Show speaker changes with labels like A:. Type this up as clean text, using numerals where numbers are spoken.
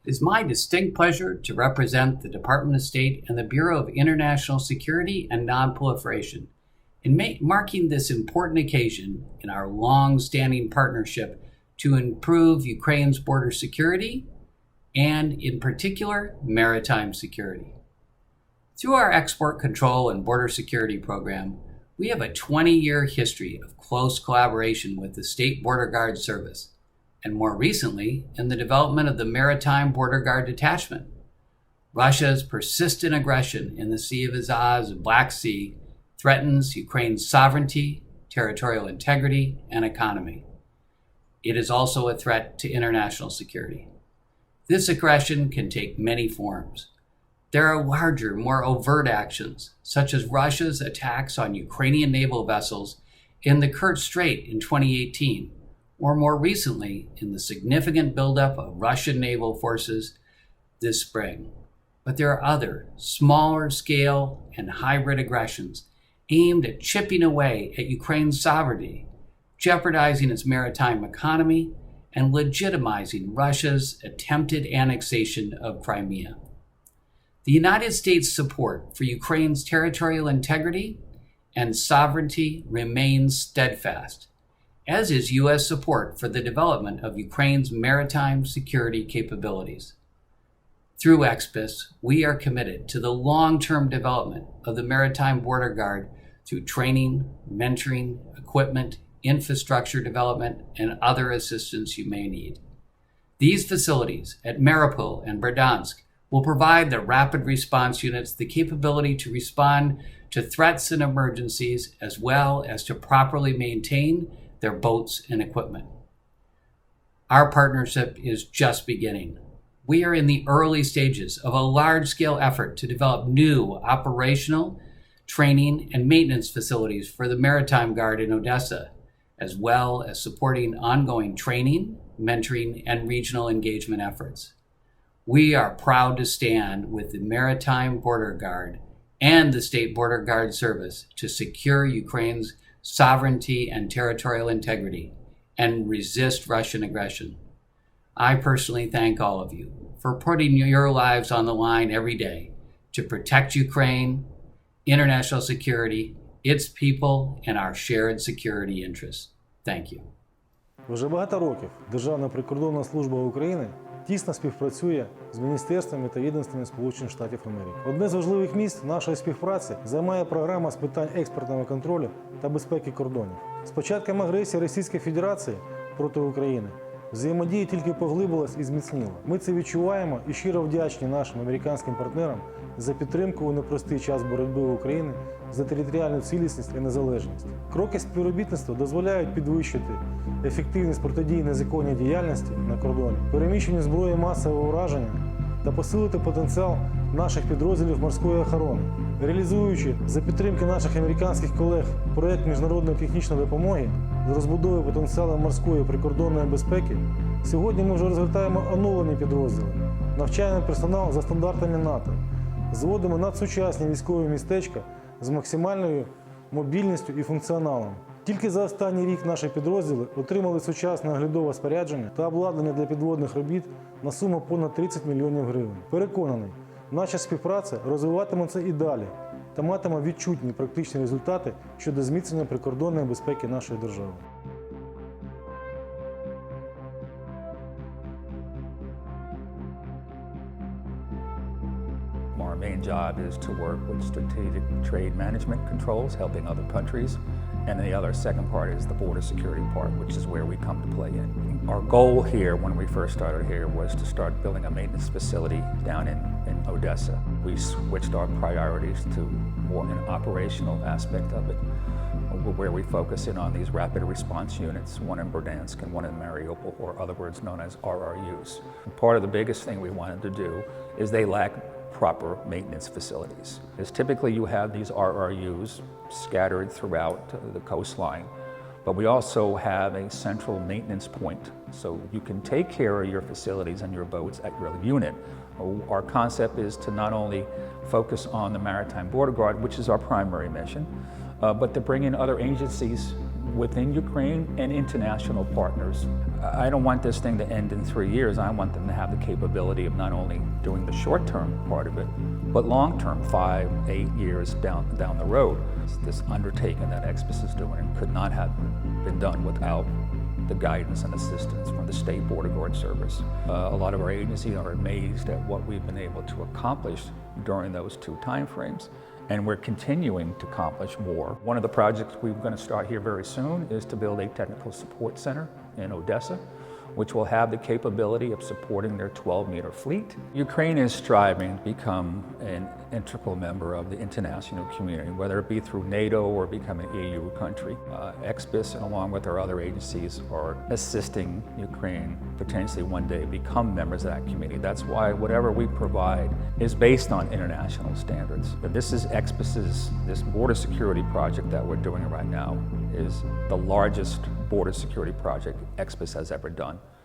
A: It is my distinct pleasure to represent the Department of State and the Bureau of International Security and Nonproliferation in marking this important occasion in our long-standing partnership to improve Ukraine's border security and, in particular, maritime security. Through our export control and border security program, we have a 20-year history of close collaboration with the State Border Guard Service, and more recently, in the development of the Maritime Border Guard Detachment. Russia's persistent aggression in the Sea of Azov and Black Sea threatens Ukraine's sovereignty, territorial integrity, and economy. It is also a threat to international security. This aggression can take many forms. There are larger, more overt actions, such as Russia's attacks on Ukrainian naval vessels in the Kerch Strait in 2018, or more recently, in the significant buildup of Russian naval forces this spring. But there are other, smaller scale and hybrid aggressions aimed at chipping away at Ukraine's sovereignty, jeopardizing its maritime economy, and legitimizing Russia's attempted annexation of Crimea. The United States' support for Ukraine's territorial integrity and sovereignty remains steadfast, as is U.S. support for the development of Ukraine's maritime security capabilities. Through EXBS, we are committed to the long-term development of the Maritime Border Guard through training, mentoring, equipment, infrastructure development, and other assistance you may need. These facilities at Mariupol and Berdansk will provide the rapid response units the capability to respond to threats and emergencies, as well as to properly maintain their boats and equipment. Our partnership is just beginning. We are in the early stages of a large-scale effort to develop new operational, training, and maintenance facilities for the Maritime Guard in Odessa, as well as supporting ongoing training, mentoring, and regional engagement efforts. We are proud to stand with the Maritime Border Guard and the State Border Guard Service to secure Ukraine's sovereignty and territorial integrity and resist Russian aggression. I personally thank all of you for putting your lives on the line every day to protect Ukraine, international security, its people, and our shared security interests. Thank you.
B: Вже багато років Державна прикордонна служба України тісно співпрацює з міністерствами та відомствами Сполучених Штатів Америки. Одне з важливих місць нашої співпраці займає програма з питань експортного контролю та безпеки кордонів. З початком агресії Російської Федерації проти України взаємодія тільки поглибилась і зміцніла. Ми це відчуваємо і щиро вдячні нашим американським партнерам за підтримку у непростий час боротьби України за територіальну цілісність і незалежність. Кроки співробітництва дозволяють підвищити ефективність протидії незаконній діяльності на кордоні, переміщенню зброї масового ураження та посилити потенціал наших підрозділів морської охорони. Реалізуючи за підтримки наших американських колег проєкт міжнародної технічної допомоги з розбудови потенціалу морської прикордонної безпеки, сьогодні ми вже розгортаємо оновлені підрозділи, навчаємо персонал за стандартами НАТО, зводимо надсучасні військові містечка з максимальною мобільністю і функціоналом. Тільки за останній рік наші підрозділи отримали сучасне оглядове спорядження та обладнання для підводних робіт на суму понад 30 мільйонів гривень. Переконаний, наша співпраця розвиватиметься і далі та матиме відчутні практичні результати щодо зміцнення прикордонної безпеки нашої держави.
C: Our main job is to work with strategic trade management controls, helping other countries. And the other second part is the border security part, which is where we come to play in. Our goal here, when we first started here, was to start building a maintenance facility down in Odessa. We switched our priorities to more an operational aspect of it, where we focus in on these rapid response units, one in Berdansk and one in Mariupol, or other words known as RRUs. And part of the biggest thing we wanted to do is they lack proper maintenance facilities. Because typically you have these RRUs scattered throughout the coastline, but we also have a central maintenance point. So you can take care of your facilities and your boats at your unit. Our concept is to not only focus on the Maritime Border Guard, which is our primary mission, but to bring in other agencies within Ukraine and international partners. I don't want this thing to end in 3 years. I want them to have the capability of not only doing the short-term part of it, but long-term, 5, 8 years down the road. This undertaking that EXBS is doing could not have been done without the guidance and assistance from the State Border Guard Service. A lot of our agencies are amazed at what we've been able to accomplish during those 2 timeframes, and we're continuing to accomplish more. One of the projects we're going to start here very soon is to build a technical support center in Odessa, which will have the capability of supporting their 12-meter fleet. Ukraine is striving to become an integral member of the international community, whether it be through NATO or become an EU country. EXBS, and along with our other agencies, are assisting Ukraine potentially one day become members of that community. That's why whatever we provide is based on international standards. But this is EXBS's, this border security project that we're doing right now is the largest border security project EXBS has ever done.